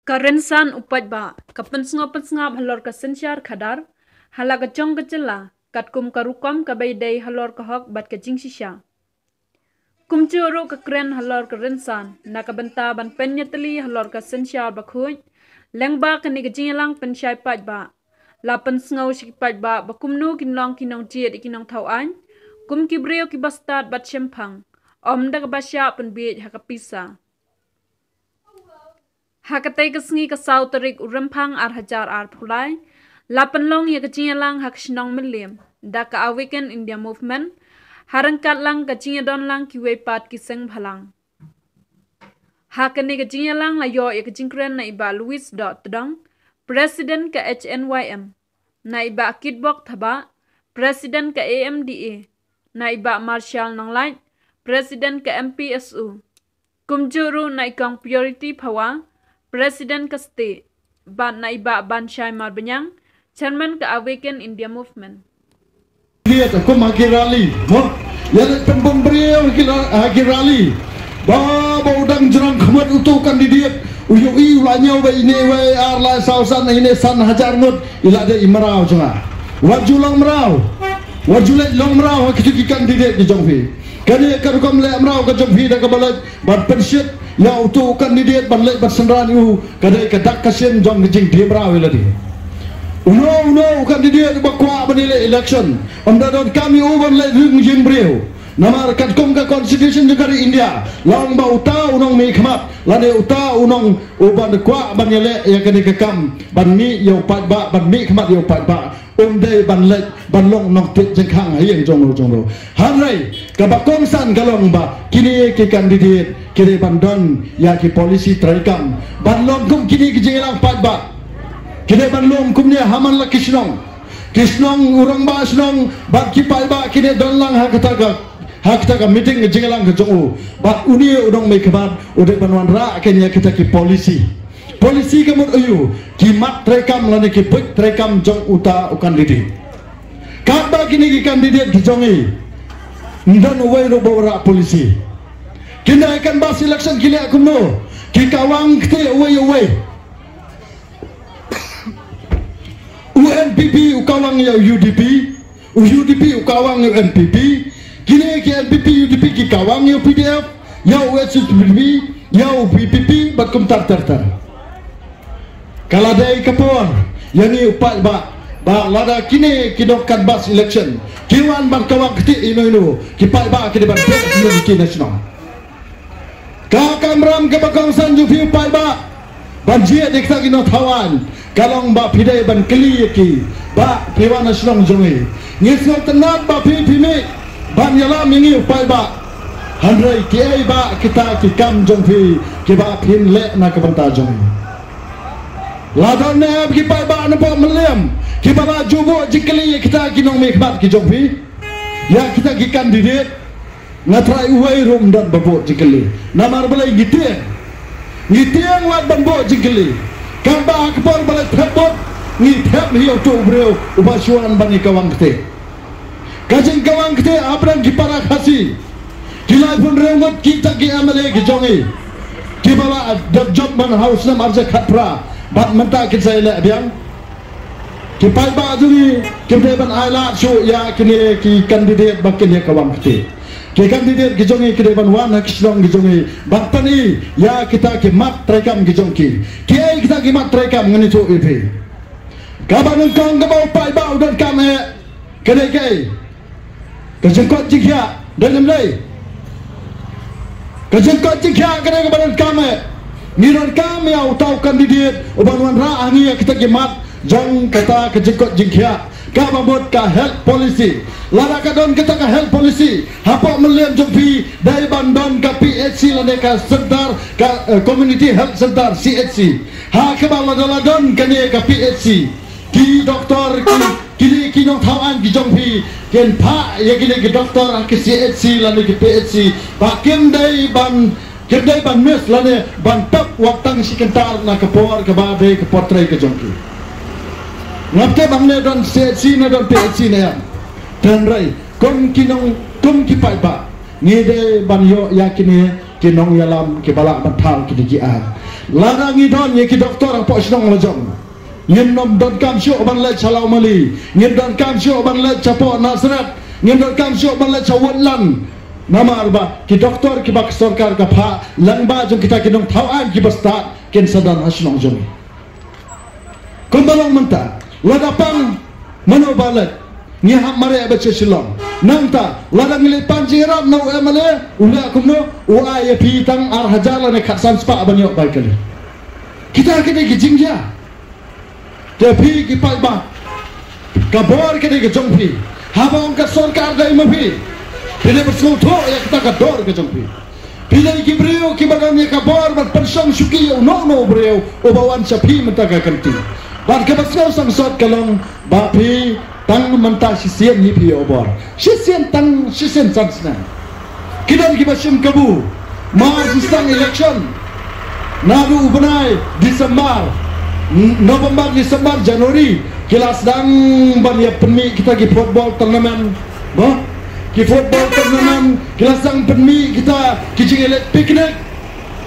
Karensan upat ba, kapensngap halor kasensyar khadar, hala kacong kecela, katkum karukam kabaydai halor kahok bat kacing sisya. Kumcuro kekren halor karensan, nakabenta ban penyeteli halor kasensyar bakhuj, lengba kani kacing pensyai pat ba, la pensngau sipat ba, bakumnu kinlong kinong jiet ikinong tauan, kum kibreo kibastad bat syempang, omda kabasya penbiet hakapisa. Hakatai kesngi kesau terik urempang hajar pulai, lapan long ya kecinalang hak senong milim, daka Awaken India Movement, harangkat lang kecina lang kiwe pat kiseng balang. Hakani kecinalang layo ya kecingkren na iba Louis Tedong, Presiden ke HNYM, na iba Kidbok Thaba, Presiden ke AMDA, na iba Marshall Nanglait, Presiden ke MPSU, kumjuru na ikang Purity Pawa, Presiden ke State, ban na iba ban Syai Marbanyang, Chairman ke Awaken India Movement. Dia aku maki rally, yang tembung beliau maki rally, bawa udang jerang kemat utuh kandidat, uyui ulanya wa ini wa arla sausan ini san hajar mut, ilah dia imrau cuma, wajulang merau, wajulet long merau kita kandidat di Jongfi, kani kerukam le merau ke Jongfi dah kebalat, bat pensiun. Ya utuh kandidat balai bersenderan itu kadai kedak kasian jom kecing dia berawal lagi. Uno kandidat bakwa menilai election. Amdadon kami uban lagi ring beriau. Nama katkom ke constitution juga di India. Lang ba utah unong mikmat. Lade utah unong uban kwa menilai ya kini kekam. Ban mi ya upat ba ban mikmat ya upat ba. Umdai ban lek ban long nok tit jengkang hayang jonglo. Hanrai kabakongsan kalong ba kini ke kandidat kini bandon ya ki polisi traikam banlong kum kini kejelang pat ba kini banlong kumnya haman la kisnong urang ba snong ba ki pat ba kini donlang hak kata meeting kejelang ke jongu ba uni udong me kebat ude banwan ra kenya kita ki polisi kemut ayu ki mat traikam lane ki put traikam jong uta kandidat kaba kini ki kandidat ki jongi ndan uwe ro bawra polisi kena akan bas election kini aku no kikawang kete uwe UNPP ukawang ya UDP ukawang ya NPP kini ke NPP UDP kikawang ya PDF ya USPP ya UPPP bakum tar kaladai kapon yani upat ba lada kini kidokkan bas election kiwan ban kawang kete ino kipat ba kini ban kete nasional Kakamram ke bakongsan jufi upai ba banjir dikta kino tawan kalong ba pidai ban keli ki ba piwan nasional jongi ngisno tenat ba pimi ban yala mingi upai ba handrai kiai ba kita ki kam jongfi ki ba pin le na kabanta jongi ladon ne ki pai ba nampak meliam ki ba jubo jikeli kita kinong mikmat ki jongfi ya kita ki kandidat ngatrai uai rum dan babot jikeli namar balai ngitiang wat babot jikeli kamba akpor balai thebot ngithep hiu tu breu ubasuan bani kawang kete kajing kawang kete abran gipara khasi kilai pun reumut kita ki amale ki jongi ki bala job man house nam arja khapra bat menta kita ile biang ki pai ba juri ki ban aila su ya kini ki kandidat bakin ya kawang kete ki kandidat gijongi ki deban wan kisong gijongi batani ya kita ki mat traikam gijongki ki ai kita ki mat traikam ngani tu ipi kaban kong ke bau pai bau dan kame kene kai kejengkot jikya dan lemlai kejengkot jikya kene ke badan kame miron kame au tau kandidat uban wan ra ani kita ki mat jong kata kejengkot jikya kababot ka health policy lara kadon kita ka health policy hapa meliam jompi dari bandon ka PHC lane ka center ka community health center CHC ha ka ladon kane ka PHC ki doktor ki no thawan ki jompi ken pha ye ki doktor ke CHC lane ki PHC bakim dai ban kedai ban mes lane ban tap waktang si kentar na kapor ka bade ka portray ka jompi ngapte bangne don CHC na don PHC na yan dan rai kum kipai ba ngide ban yo yakini kinong yalam ke balak batal ki dikian ladang idon ye ki doktor ang po sinong lajong ngim nom don kam syok ban le chalau mali ngim don kam syok ban le chapo nasrat ngim don kam syok ban le chawlan nama arba ki doktor ki bak sarkar ka pha langba jong kita kinong thawan ki basta ken sadan asnong jong kumbalong menta ladapang manobalat ngi ham mare ba chilong nangta ladang le panjiram no emale ula kumno ua ye pitang ar hajala ne khatsan spa banyo baikali kita kene ki jingja te phi ki palba kabor kene ki jongphi habang ka sarkar dai mafi pile bersong tho ya kita ka dor ke jongphi pile ki breu ki badan ye kabor bat pensong suki no breu obawan sapi menta ka kanti ban ke basno sang sot kalong bapi tang mentah sisian ni pi obor sisian tang sisian sansna kidan ki basim kabu mar sistang election nadu ubnai Disember November Disember Januari kilas dang ban ya penmi kita ki football tournament bo ki football tournament kilas dang penmi kita ki jingelet picnic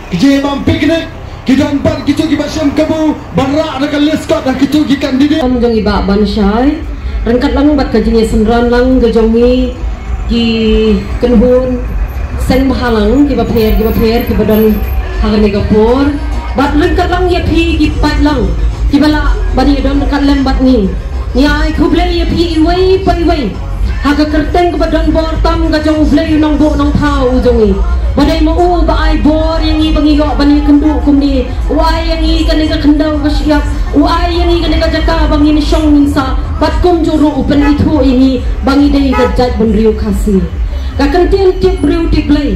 ki jebam picnic kidan par kitu ki basim kabu barra ada liskot dah kitu ki kandidat jong iba bansyai rangkat lang bat kajing senran lang gajongi ki kenhun sen mahalang ki bapher ki badan hagane gapor bat rangkat lang ya phi ki pat lang ki bala bani don rangkat lem bat ni ai khuble ya phi iwai pai wai haga kerteng ke badan bor tam gajong blei nong bo nong thau jongi badai mo u ba ai bor yang i bangi yo bani kendu kumni wai yang i kan ga kendau ga siap wai yang i kan ga jaka bangi ni song minsa bat kum juru upen itu ini bangi dei ga jat ban riu khasi ka kantin tip riu tip lei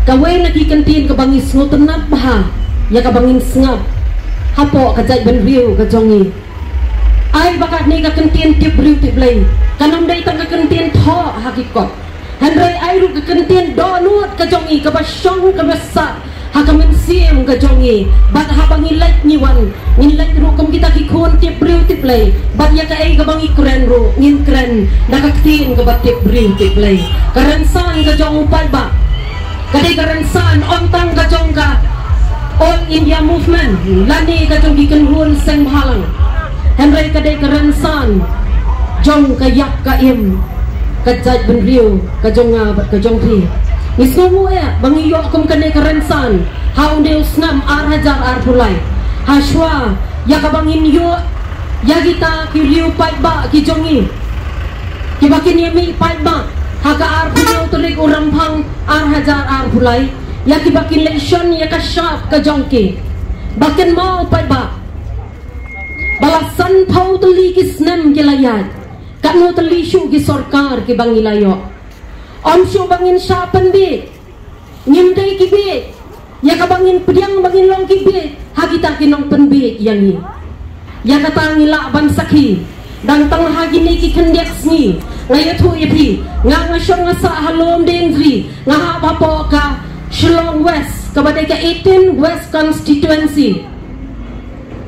ka wei na ki kantin ka bangi snotenap bah ya ka bangin sngap hapo ka jat ban riu ga jongi ai bakat ni ka kantin tip riu tip lei kanam dei tang ka kantin tho hakikot Handrai airu ke kentien donut ke jongi ke basyong ke besar hakamen siem ke jongi bat habangi like niwan ngin like ru kum kita ki khon tip briu tip lei bat ya ka ai ke bangi kren ru ngin kren da ka tin ke bat tip briu tip lei karen san ke jong upai ba kadai karen san ontang ke jong ka All India Movement lani ke jong bikin run seng halang Handrai kadai karen san jong ka yak ka im kajat ben riu kajonga bat kajong pri nismu ya bangi yo kum kane karensan haun deu snam ar hajar ar pulai haswa ya ka bangin yo ya kita ki riu pai ba ki jongi ki bakin yemi pai ba haga ar pulau turik uram phang ar hajar ar pulai ya ki bakin lection ya ka sharp ka jongki bakin mau pai ba balasan phau tuli ki snam ki layat kanu telishu ki sarkar ki bangi layo om syu bangin sapen bi ngimdai ki bi ya ka bangin pediang bangin long ki bi hagita ki nong pen bi yang ni ya kata ngila ban sakhi dang tang hagi ni ki kendek ni ngaya thu ipi nga ngashong ngasa halom dengri nga ha bapo ka Shillong West ka badai ka 18 West constituency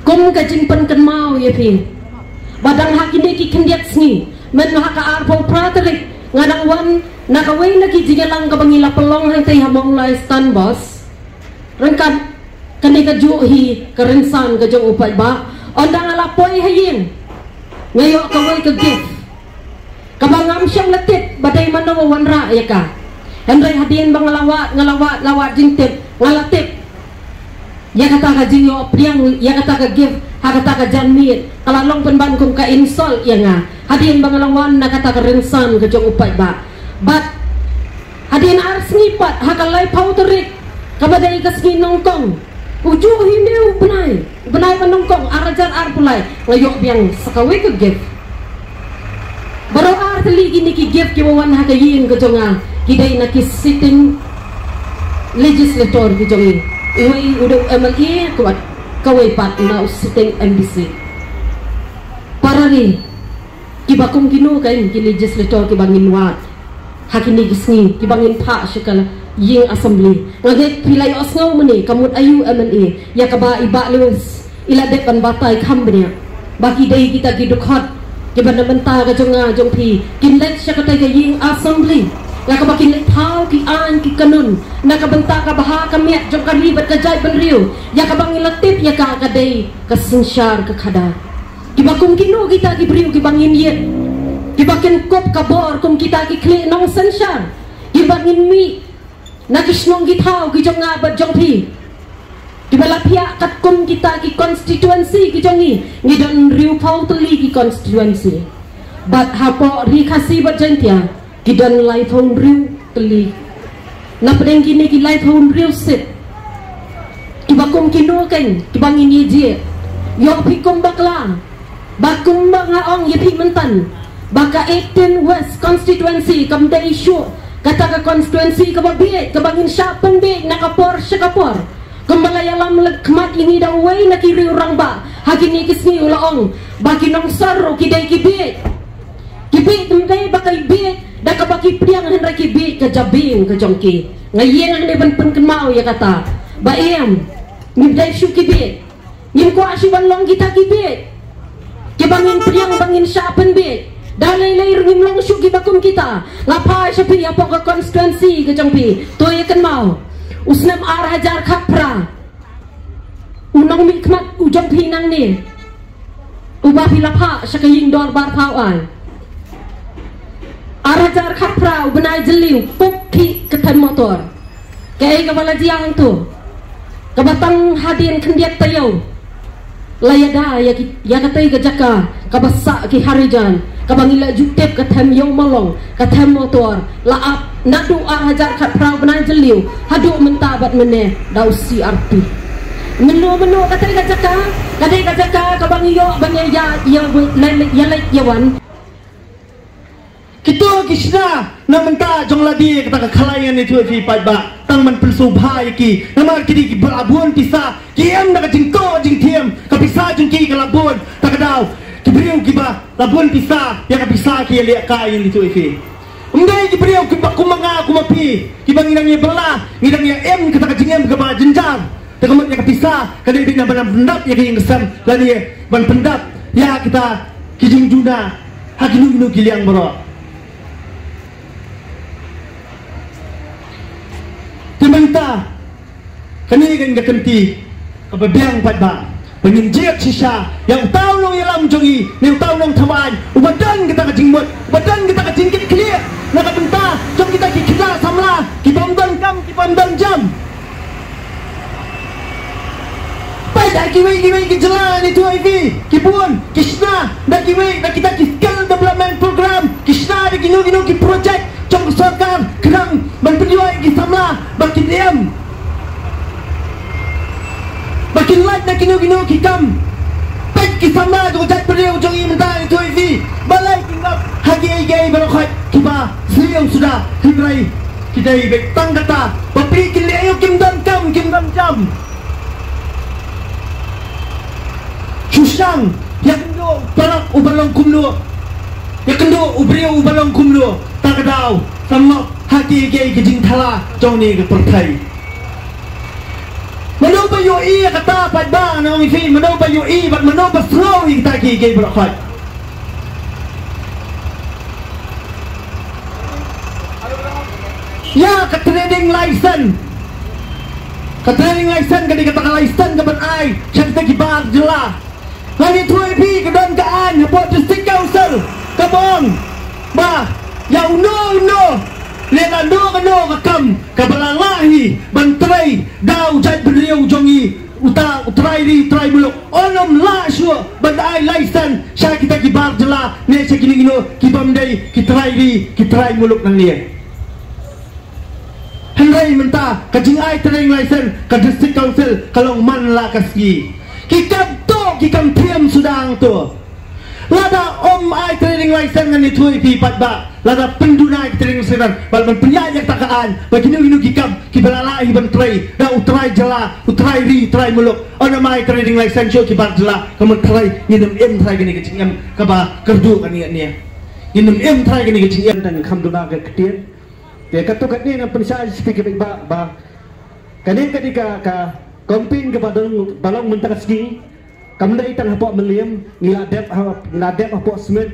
kum ka jingpan kan mau ipi badang hakini ki kendiat sni men haka arpo praterik ngadang wan nakaway na ki jigalang kabangila pelong hang tay hamong lai stan boss rengkat kani ka juhi karensan ka jong upai ba ondang alapoy hayin ngayo kaway ka gift kabangam siyang latip badai manawa wanra ya ka hendray hadiin bang ngalawat jintip ngalatip ya kata ka jingyo priang ya kata ka gift hakata ka janmit kalalong penban kum ka install ya nga hadin bangalangwan na kata ka rensan ka jong upai ba but hadin ar snipat hakalay pauterik kabadai ka sni nongkong uju himiu benai manongkong arajar ar pulai ngayok biang sakawi ka gift baro ar teligi ni ki gift ki wawan hakayin ka jonga kidai na ki sitting legislator ki jongi uwi udah MLA kuat kawai pat na sitting MBC parari kibakum kinu kain ki legislator ki bangin wat hakini gisni ki bangin pha shikala ying assembly ngage pilai osngau meni kamut ayu MLA ya kaba iba lewis ila depan batai khambnya baki dei kita ki dukhot ki bana menta ka jonga jong phi kinlet shakata ka ying assembly la ka bakin le thau ki an ki kanun na ka benta ka baha ka miat jom ka ribet ka jai ben riu ya ka bangin latip ya ka dei ka sengsyar ka khada ki bakum kino kita ki briu ki bangin yet ki bakin kop ka bor kum kita ki kle nong sengsyar ki bangin mi na ki snong ki thau ki jong nga bat jong pi di bala pihak kat kum kita ki constituency ki jongi ni don riu phau tuli ki constituency bat hapo ri khasi bat jentia ki don lai phau riu tuli na pedeng kini ki lai phau riu sit ki bakum kino ken ki bangin ye je yo pi kum bakla bakum banga ong ye pi mentan baka 18 west constituency kam dai issue kata ka constituency ka babiet ka bangin syapen be na kapor syakapor kembali alam lekmat ini dah way nak kiri orang ba hakini kisni ulaong bagi nong saru kidai kibit tempai bakai bit dah ka bagi priang hendak kibit ke jabing ke jongki ngayeng ang deban penkemau ya kata ba em ngidai syu kibit ngin ko asyu banlong kita kibit ke bangin priang bangin syapen bit dah lay ringim long syu kibakum kita lapai syapi apa ke konstituensi ke jongpi to ya kan mau usnam hajar khapra unang mikmat ujong pinang ni ubah pilapha sakaying dor bar phau ai hajar khapra ubnai jeliu pukki ketan motor kai kabala jiang tu kabatang hadin kendiat tayo layada ya katai ke jaka kabasa ki harijan kabangila jutep katam yong malong katam motor laap nadu hajar khapra ubnai jeliu hadu mentabat mene dausi arti menu katai ke jaka kabangiyo banya ya lek yawan kita kisna na menta jong ladi kata khalayan ni tu fi pai ba tang man pelsu bhai ki namar kidi ki berabun pisa kiam na jingko jing thiam ka pisa jing ki ka labun tak daw ki briu ki ba labun pisa ya ka pisa ki le kai ni tu fi umdai ki briu ki ba kumanga kumapi ki banginang ye bela ngidang ye em kata jingem ka ba jenjang tak mat ya ka pisa ka de na ban pendap ya ki ngesam lani ban pendap ya kita ki jing juna hakinu ki liang bro Tementa kani kan gakanti kababiang padba peninjek sisa yang tahu nong yalam jongi yang tahu nong thaman ubadan kita kajingmut ubadan kita kajingkit clear na kabenta jom kita kita samla ki bomdan kam ki bomdan jam pai dah kiwi ki jalan itu ivi ki pun kisna dah kiwi dah kita ki skill development program kisna dah ginu ki project trong sarkar kerang berpejuang ki samla bakin diam bakin light na kinu ki kam pek ki samla jo jat beriau jong i mentai tu ivi balai tingap hagi berokhat kiba siang sudah hingrai kidai bek tang kata bapi ki leu kim dan jam susang yang kendo parak ubalong kumlo yang kendo ubriu ubalong kumlo tak daw sama hati ke jing thala jong ni ke pertai mano ba yo i kata padba na mi fi mano ba yo i bat mano ba slow i ta ki ke brakhat ya ka trading license kadi kata license ka ban ai chanta ki bar jela lani tuai pi ke dan kaan buat district council kabong ba ya no lena no kam kabalalahi bantrai daw jat beriau jongi utrai muluk onom la sure bandai license sya kita ki bar jela ne sekini gino ki bamdai ki trai muluk nang dia henrai menta kajing ai training license ka district council kalau man la kaski ki kam piam sudang tu lada ai training license ngani thui pi patba lada penduna training license bal man penyayak takaan baginu kikam ki balala iban trai da utrai jala utrai muluk ona mai training license ki bar jala kamu trai ngidem em trai gini kecingam kaba kerdu kan ni ngidem em trai gini kecingam dan kam duna ke ketien dia katu kat ni ngam pensa speak ba kani ka kompin ke balong mentakski kamdai tang hapok meliam ngiladep hapok smith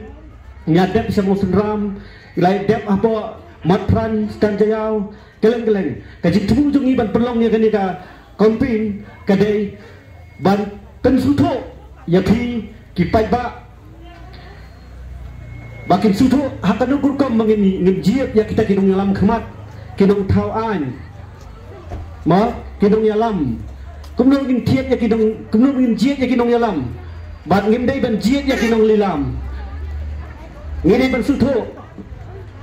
ngiladep semua senram ngiladep hapok matran stan jayau keleng ka jitu jungi ban pelong ya kani ka kompin kadai ban ten sutho ya phi ki pai ba bakin sutho hakanu kurkam mangini ngejiep ya kita kidung yalam khmat kidung thau an ma kidung yalam kumno ngin thiet ya kidung kumno ngin jiet ya kidung yalam bat ngim dai ban jiet ya kidung lilam ngini ban sutho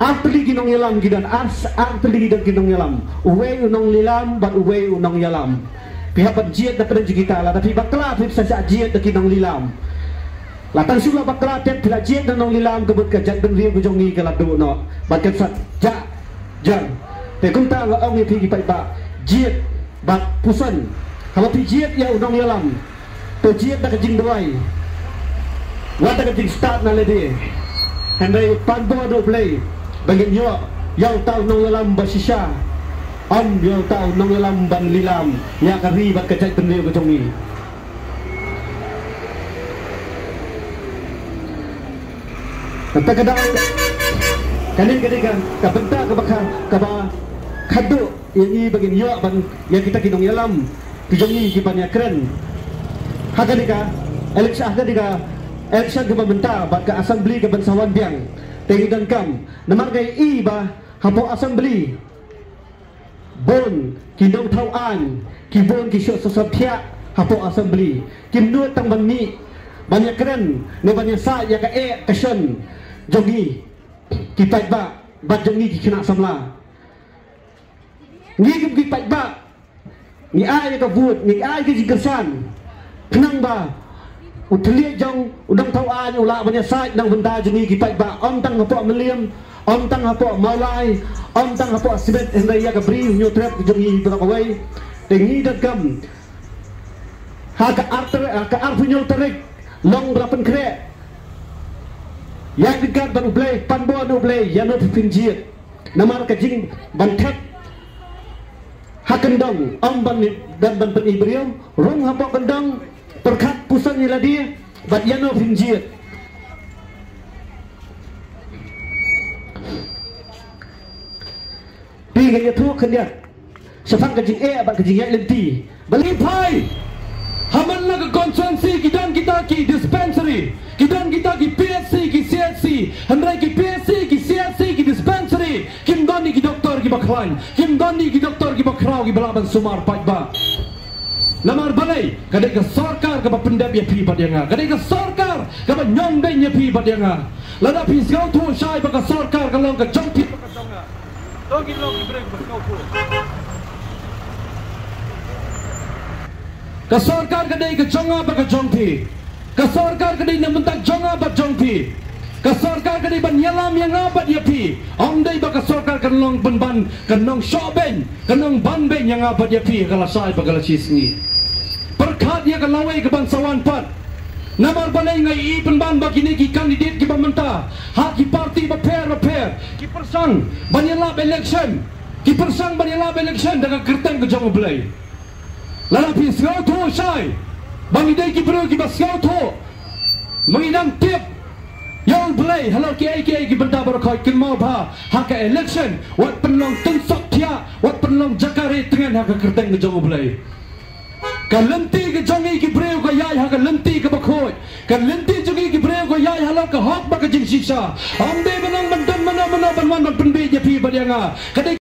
Artli ginong yalam gidan artli gidan ginong yalam uwe unong lilam bat uwe unong yalam pihak jiet da pen kita la tapi bakla pip sa jiet da ginong lilam la tan sula bakla tet pila jiet da nong lilam kebut ka jat ben riu jongi kala do no bat ket sat ja jar te kum ta la ong ni pi pai ba jiet bat pusan kalau pi jiet ya unong yalam to jiet da jing doai wa da jing start na le de handai pan bo do play bagi yo yang tahu nong yalam basisya yang tahu nong yalam ban lilam nya kari bat kecai pendeu kecongi kata kadang kanin kan ka benta ka bakal ka ba khadu ini bagi yo ban yang kita kinong yalam kecongi kipanya keren hakadika election ke benta bat ka assembly ke bansawan biang Tengi dan kam namar gay iba hapo assembly bon kinong tauan kibon kisyo sosapya hapo assembly kimnu tang banmi banyak keren ne banyak sa ya ka kasyon jogi kipai ba bat jogi kina samla ngi kipai ba ni ai ka vut ni ai ki jikersan kenang ba utli jong udang tau an ula banyak sai nang benda jeni kipai ba om tang hapo meliam om tang hapo maulai om tang hapo sibet hendai ya ka bri nyu trap jongi ba kawai tengi dagam ha ka arfu nyu tarik long rapen kre ya digat ban ublay panbo no ublay ya no pinjit namar ka jing bantat hakendong om ban dan ban ibrium rong hapo kendong perkat pusat ni ladi bat yano pinjit pi ga yatu kenya safang ka jing bat ka jing ya lenti bali pai haman la ka konsensi kidan kita ki dispensary kidan kita ki PSC ki CSC handrai ki PSC ki CSC ki dispensary kim doni ki doktor ki baklan kim doni ki doktor ki bakrau ki balaban sumar pai ba namar balai kadai ka sarkar ka pendap ya pi padianga kadai ka sarkar ka nyong dai ya pi padianga lada pi skau tu shai ba ka sarkar ka long ka jongti ka jonga dogi logi break ba skau tu ka sarkar kadai ka jonga ba ka jongti ka sarkar kadai na mentak jonga ba jongti ka sarkar kadai ban yalam yang abat ya pi om dai ba ka sarkar kan long ban kanong shoben kanong ban ben yang abat ya pi kala sai ba kala cisni perkat ya kalawai ke bangsawan pat namar balai ngai i penban bagi ki kandidat ki pementa hak ki parti beper ki persang banyalap election ki persang banyalap election dengan kerteng ke jong belai lalapi sengau tu sai bagi dai ki bro ki basau tu menginang tip yang belai halau ki ki benda berkoi kin mau ba hak election wat penlong tensok tia wat penlong jakare dengan hak kerteng ke jong belai kan lenti ke jongi ki breu ko yai ha kan lenti ke bakhoi kan lenti jongi ki breu ko yai halau ka hok ba ka jing sisa amde benang bendan mana ban penbe je pi badianga kadai